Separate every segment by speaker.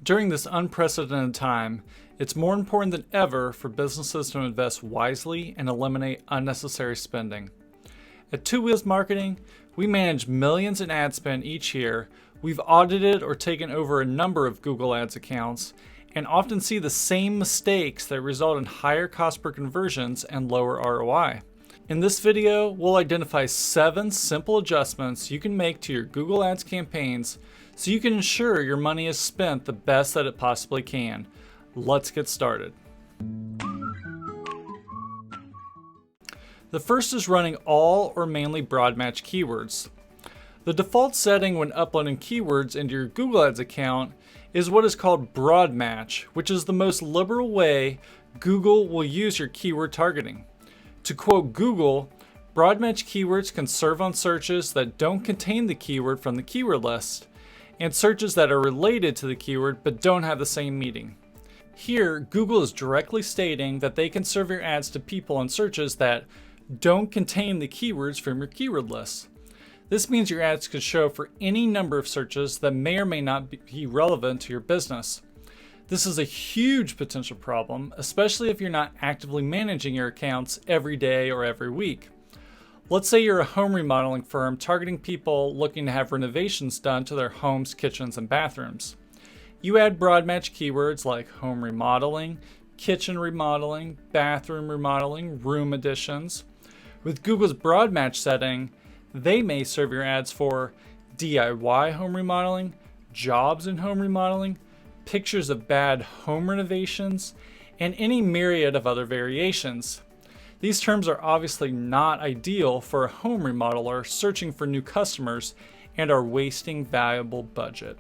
Speaker 1: During this unprecedented time, it's more important than ever for businesses to invest wisely and eliminate unnecessary spending. At Two Wheels Marketing, we manage millions in ad spend each year. We've audited or taken over a number of Google Ads accounts and often see the same mistakes that result in higher cost per conversions and lower ROI. In this video, we'll identify 7 simple adjustments you can make to your Google Ads campaigns so you can ensure your money is spent the best that it possibly can. Let's get started. The first is running all or mainly broad match keywords. The default setting when uploading keywords into your Google Ads account is what is called broad match, which is the most liberal way Google will use your keyword targeting. To quote Google, broad match keywords can serve on searches that don't contain the keyword from the keyword list, and searches that are related to the keyword but don't have the same meaning. Here, Google is directly stating that they can serve your ads to people on searches that don't contain the keywords from your keyword list. This means your ads could show for any number of searches that may or may not be relevant to your business. This is a huge potential problem, especially if you're not actively managing your accounts every day or every week. Let's say you're a home remodeling firm targeting people looking to have renovations done to their homes, kitchens, and bathrooms. You add broad match keywords like home remodeling, kitchen remodeling, bathroom remodeling, room additions. With Google's broad match setting, they may serve your ads for DIY home remodeling, jobs in home remodeling, pictures of bad home renovations, and any myriad of other variations. These terms are obviously not ideal for a home remodeler searching for new customers and are wasting valuable budget.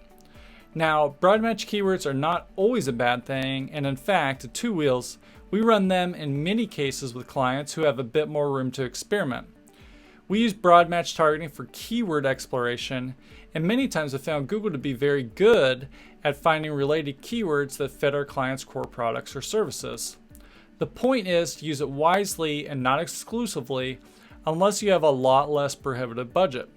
Speaker 1: Now, broad match keywords are not always a bad thing, and in fact, at Two Wheels, we run them in many cases with clients who have a bit more room to experiment. We use broad match targeting for keyword exploration, and many times have found Google to be very good at finding related keywords that fit our clients' core products or services. The point is to use it wisely and not exclusively unless you have a lot less prohibitive budget.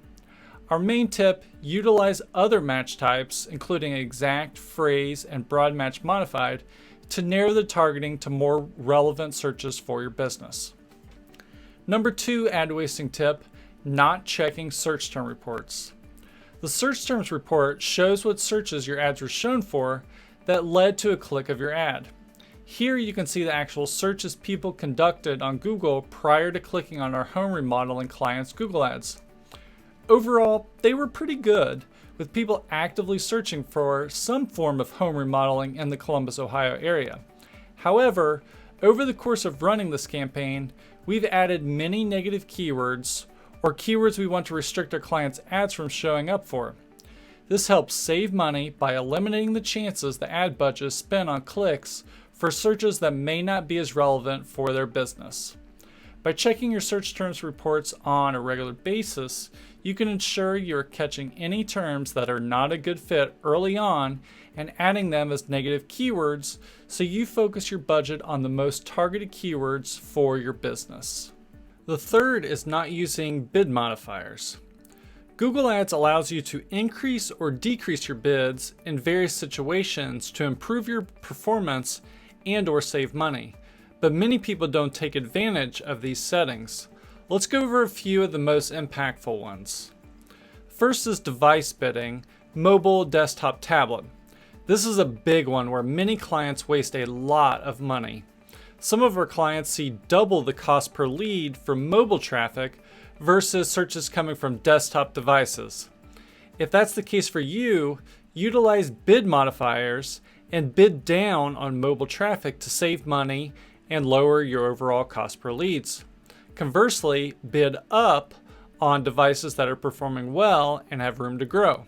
Speaker 1: Our main tip, utilize other match types, including exact, phrase, and broad match modified, to narrow the targeting to more relevant searches for your business. Number 2 ad wasting tip, not checking search term reports. The search terms report shows what searches your ads were shown for that led to a click of your ad. Here you can see the actual searches people conducted on Google prior to clicking on our home remodeling clients' Google ads. Overall, they were pretty good, with people actively searching for some form of home remodeling in the Columbus, Ohio area. However, over the course of running this campaign, we've added many negative keywords or keywords we want to restrict our clients' ads from showing up for. This helps save money by eliminating the chances the ad budget is spent on clicks for searches that may not be as relevant for their business. By checking your search terms reports on a regular basis, you can ensure you're catching any terms that are not a good fit early on and adding them as negative keywords so you focus your budget on the most targeted keywords for your business. The third is not using bid modifiers. Google Ads allows you to increase or decrease your bids in various situations to improve your performance and or save money, but many people don't take advantage of these settings. Let's go over a few of the most impactful ones. First is device bidding, mobile, desktop, tablet. This is a big one where many clients waste a lot of money. Some of our clients see double the cost per lead for mobile traffic versus searches coming from desktop devices. If that's the case for you, utilize bid modifiers and bid down on mobile traffic to save money and lower your overall cost per leads. Conversely, bid up on devices that are performing well and have room to grow.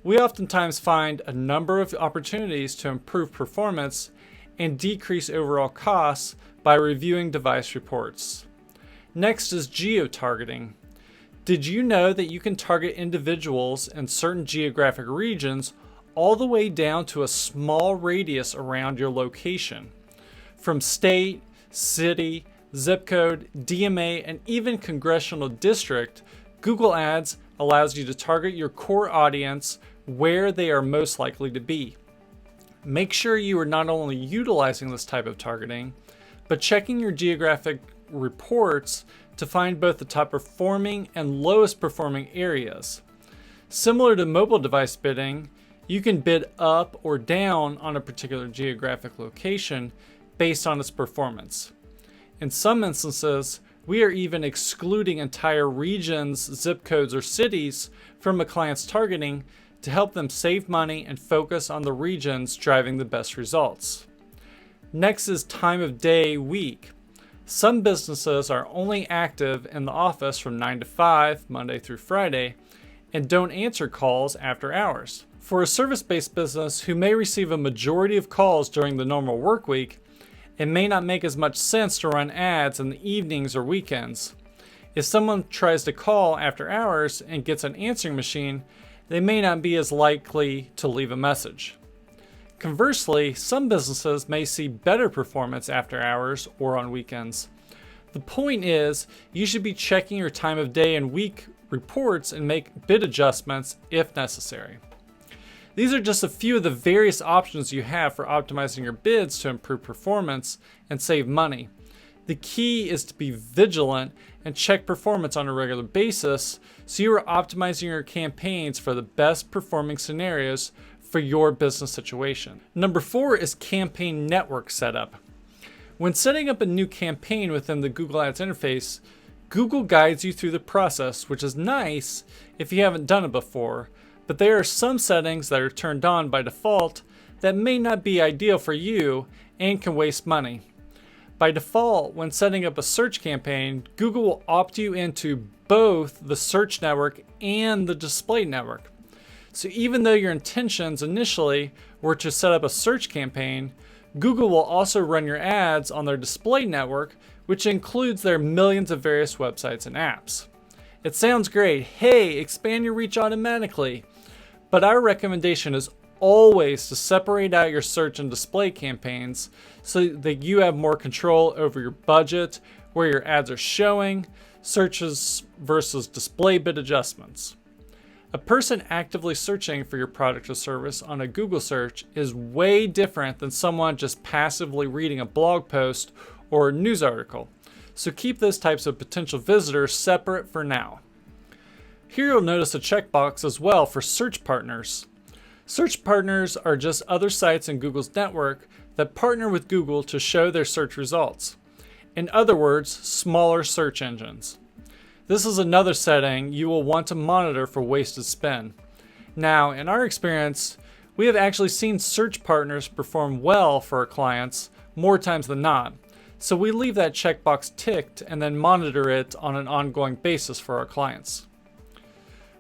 Speaker 1: We oftentimes find a number of opportunities to improve performance and decrease overall costs by reviewing device reports. Next is geo-targeting. Did you know that you can target individuals in certain geographic regions all the way down to a small radius around your location? From state, city, zip code, DMA, and even congressional district, Google Ads allows you to target your core audience where they are most likely to be. Make sure you are not only utilizing this type of targeting, but checking your geographic reports to find both the top performing and lowest performing areas. Similar to mobile device bidding, you can bid up or down on a particular geographic location based on its performance. In some instances, we are even excluding entire regions, zip codes, or cities from a client's targeting to help them save money and focus on the regions driving the best results. Next is time of day, week. Some businesses are only active in the office from 9 to 5, Monday through Friday, and don't answer calls after hours. For a service-based business who may receive a majority of calls during the normal work week, it may not make as much sense to run ads in the evenings or weekends. If someone tries to call after hours and gets an answering machine, they may not be as likely to leave a message. Conversely, some businesses may see better performance after hours or on weekends. The point is, you should be checking your time of day and week reports and make bid adjustments if necessary. These are just a few of the various options you have for optimizing your bids to improve performance and save money. The key is to be vigilant and check performance on a regular basis so you are optimizing your campaigns for the best performing scenarios for your business situation. Number 4 is campaign network setup. When setting up a new campaign within the Google Ads interface, Google guides you through the process, which is nice if you haven't done it before, but there are some settings that are turned on by default that may not be ideal for you and can waste money. By default, when setting up a search campaign, Google will opt you into both the search network and the display network. So even though your intentions initially were to set up a search campaign, Google will also run your ads on their display network, which includes their millions of various websites and apps. It sounds great, hey, expand your reach automatically, but our recommendation is always to separate out your search and display campaigns so that you have more control over your budget, where your ads are showing, searches versus display bid adjustments. A person actively searching for your product or service on a Google search is way different than someone just passively reading a blog post or a news article. So keep those types of potential visitors separate for now. Here you'll notice a checkbox as well for search partners. Search partners are just other sites in Google's network that partner with Google to show their search results. In other words, smaller search engines. This is another setting you will want to monitor for wasted spend. Now, in our experience, we have actually seen search partners perform well for our clients more times than not. So we leave that checkbox ticked and then monitor it on an ongoing basis for our clients.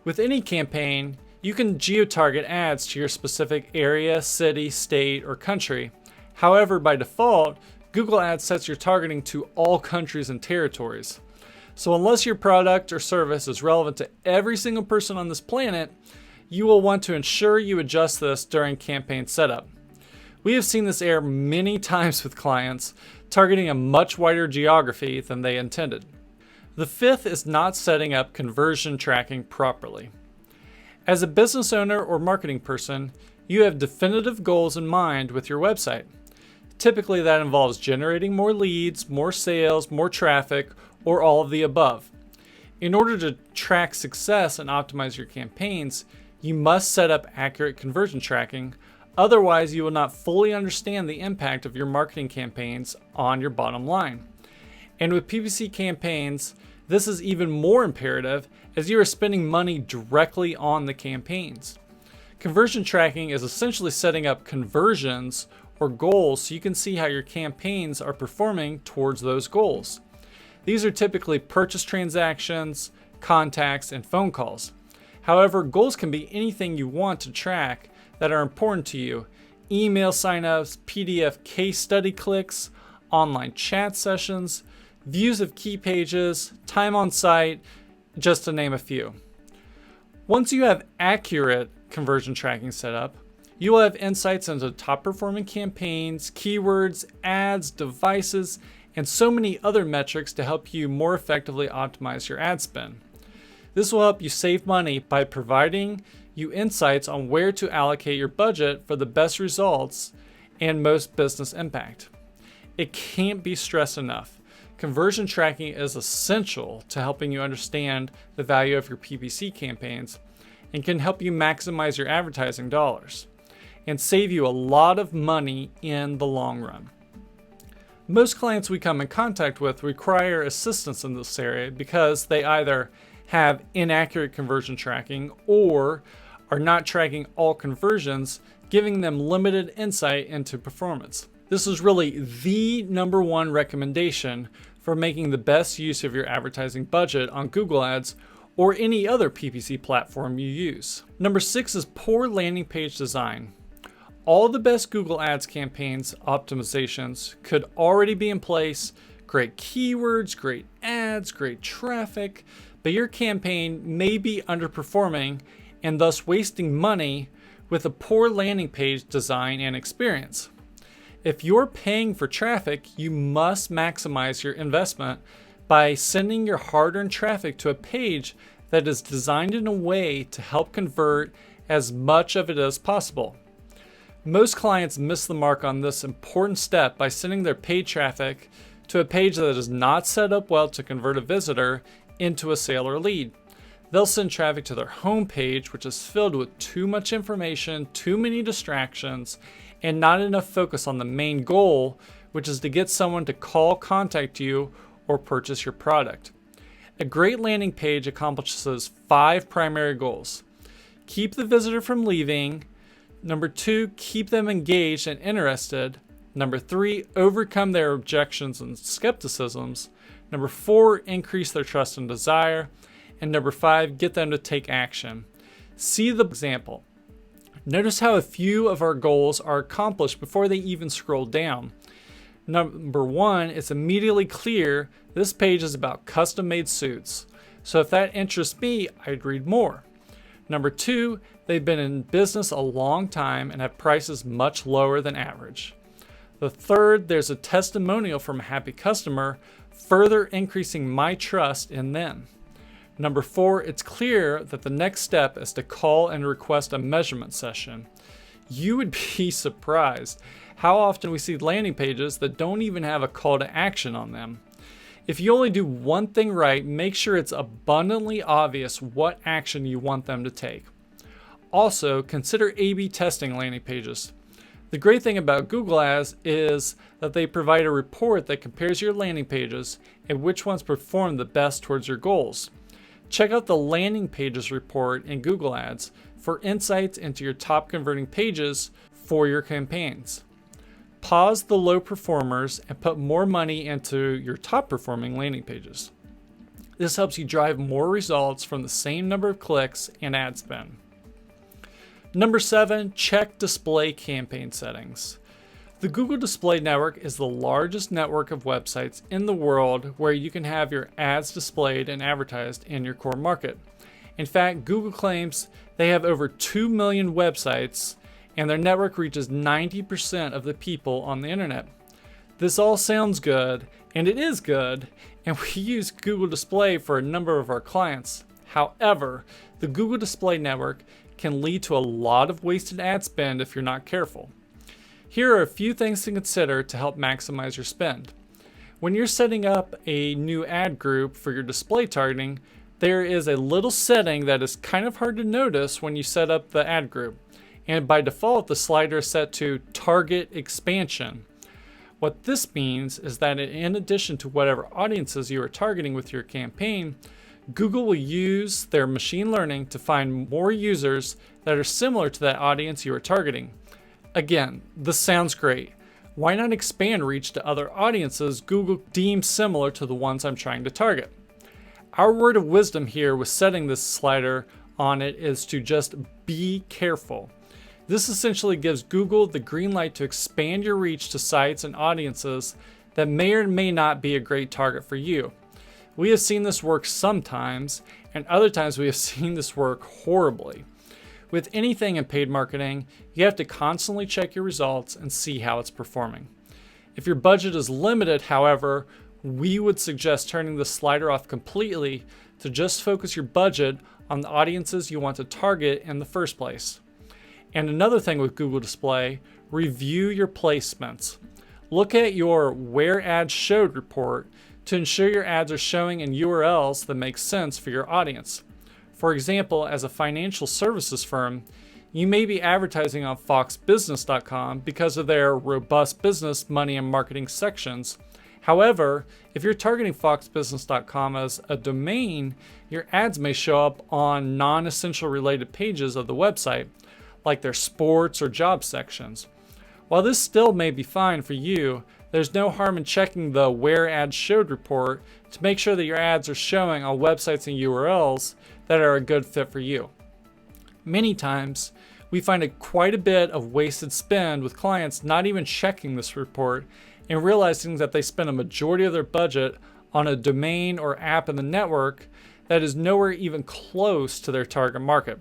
Speaker 1: With any campaign, you can geo-target ads to your specific area, city, state, or country. However, by default, Google Ads sets your targeting to all countries and territories. So unless your product or service is relevant to every single person on this planet, you will want to ensure you adjust this during campaign setup. We have seen this error many times with clients targeting a much wider geography than they intended. The 5th is not setting up conversion tracking properly. As a business owner or marketing person, you have definitive goals in mind with your website. Typically that involves generating more leads, more sales, more traffic, or all of the above. In order to track success and optimize your campaigns, you must set up accurate conversion tracking. Otherwise, you will not fully understand the impact of your marketing campaigns on your bottom line. And with PPC campaigns, this is even more imperative as you are spending money directly on the campaigns. Conversion tracking is essentially setting up conversions or goals so you can see how your campaigns are performing towards those goals. These are typically purchase transactions, contacts, and phone calls. However, goals can be anything you want to track that are important to you: email signups, PDF case study clicks, online chat sessions, views of key pages, time on site, just to name a few. Once you have accurate conversion tracking set up, you will have insights into top performing campaigns, keywords, ads, devices, and so many other metrics to help you more effectively optimize your ad spend. This will help you save money by providing you insights on where to allocate your budget for the best results and most business impact. It can't be stressed enough. Conversion tracking is essential to helping you understand the value of your PPC campaigns and can help you maximize your advertising dollars and save you a lot of money in the long run. Most clients we come in contact with require assistance in this area because they either have inaccurate conversion tracking or are not tracking all conversions, giving them limited insight into performance. This is really the number one recommendation for making the best use of your advertising budget on Google Ads or any other PPC platform you use. Number 6 is poor landing page design. All the best Google Ads campaigns optimizations could already be in place. Great keywords, great ads, great traffic, but your campaign may be underperforming and thus wasting money with a poor landing page design and experience. If you're paying for traffic, you must maximize your investment by sending your hard-earned traffic to a page that is designed in a way to help convert as much of it as possible. Most clients miss the mark on this important step by sending their paid traffic to a page that is not set up well to convert a visitor into a sale or lead. They'll send traffic to their home page, which is filled with too much information, too many distractions, and not enough focus on the main goal, which is to get someone to contact you, or purchase your product. A great landing page accomplishes 5 primary goals. Keep the visitor from leaving. Number 2, keep them engaged and interested. Number 3, overcome their objections and skepticisms. Number 4, increase their trust and desire. And number 5, get them to take action. See the example. Notice how a few of our goals are accomplished before they even scroll down. Number 1, it's immediately clear this page is about custom-made suits. So if that interests me, I'd read more. Number 2, they've been in business a long time and have prices much lower than average. The third, there's a testimonial from a happy customer, further increasing my trust in them. Number 4, it's clear that the next step is to call and request a measurement session. You would be surprised how often we see landing pages that don't even have a call to action on them. If you only do one thing right, make sure it's abundantly obvious what action you want them to take. Also, consider A/B testing landing pages. The great thing about Google Ads is that they provide a report that compares your landing pages and which ones perform the best towards your goals. Check out the landing pages report in Google Ads for insights into your top converting pages for your campaigns. Pause the low performers and put more money into your top performing landing pages. This helps you drive more results from the same number of clicks and ad spend. Number 7, check display campaign settings. The Google Display Network is the largest network of websites in the world where you can have your ads displayed and advertised in your core market. In fact, Google claims they have over 2 million websites and their network reaches 90% of the people on the internet. This all sounds good, and it is good, and we use Google Display for a number of our clients. However, the Google Display Network can lead to a lot of wasted ad spend if you're not careful. Here are a few things to consider to help maximize your spend. When you're setting up a new ad group for your display targeting, there is a little setting that is kind of hard to notice when you set up the ad group. And by default, the slider is set to target expansion. What this means is that in addition to whatever audiences you are targeting with your campaign, Google will use their machine learning to find more users that are similar to that audience you are targeting. Again, this sounds great. Why not expand reach to other audiences Google deems similar to the ones I'm trying to target? Our word of wisdom here with setting this slider on it is to just be careful. This essentially gives Google the green light to expand your reach to sites and audiences that may or may not be a great target for you. We have seen this work sometimes, and other times we have seen this work horribly. With anything in paid marketing, you have to constantly check your results and see how it's performing. If your budget is limited, however, we would suggest turning the slider off completely to just focus your budget on the audiences you want to target in the first place. And another thing with Google Display, review your placements. Look at your Where Ads Showed report to ensure your ads are showing in URLs that make sense for your audience. For example, as a financial services firm, you may be advertising on foxbusiness.com because of their robust business, money, and marketing sections. However, if you're targeting foxbusiness.com as a domain, your ads may show up on non-essential related pages of the website, like their sports or job sections. While this still may be fine for you, there's no harm in checking the Where Ads Showed report to make sure that your ads are showing on websites and URLs that are a good fit for you. Many times, we find quite a bit of wasted spend with clients not even checking this report and realizing that they spend a majority of their budget on a domain or app in the network that is nowhere even close to their target market.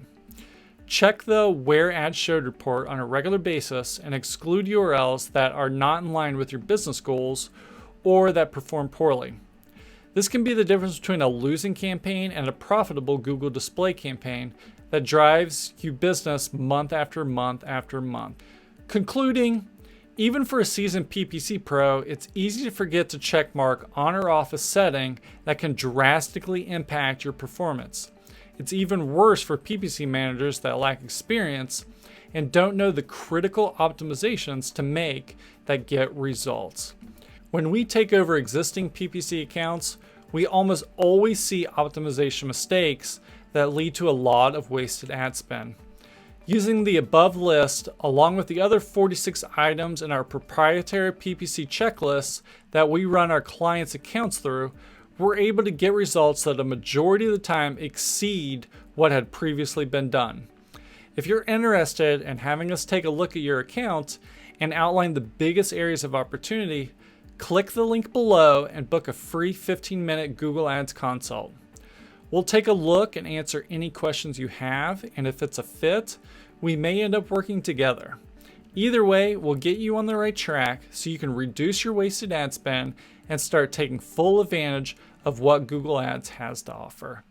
Speaker 1: Check the Where Ads Showed report on a regular basis and exclude URLs that are not in line with your business goals or that perform poorly. This can be the difference between a losing campaign and a profitable Google Display campaign that drives you business month after month after month. Concluding, even for a seasoned PPC pro, it's easy to forget to check mark on or off a setting that can drastically impact your performance. It's even worse for PPC managers that lack experience and don't know the critical optimizations to make that get results. When we take over existing PPC accounts, we almost always see optimization mistakes that lead to a lot of wasted ad spend. Using the above list, along with the other 46 items in our proprietary PPC checklists that we run our clients' accounts through, we're able to get results that a majority of the time exceed what had previously been done. If you're interested in having us take a look at your account and outline the biggest areas of opportunity, click the link below and book a free 15-minute Google Ads consult. We'll take a look and answer any questions you have, and if it's a fit, we may end up working together. Either way, we'll get you on the right track so you can reduce your wasted ad spend and start taking full advantage of what Google Ads has to offer.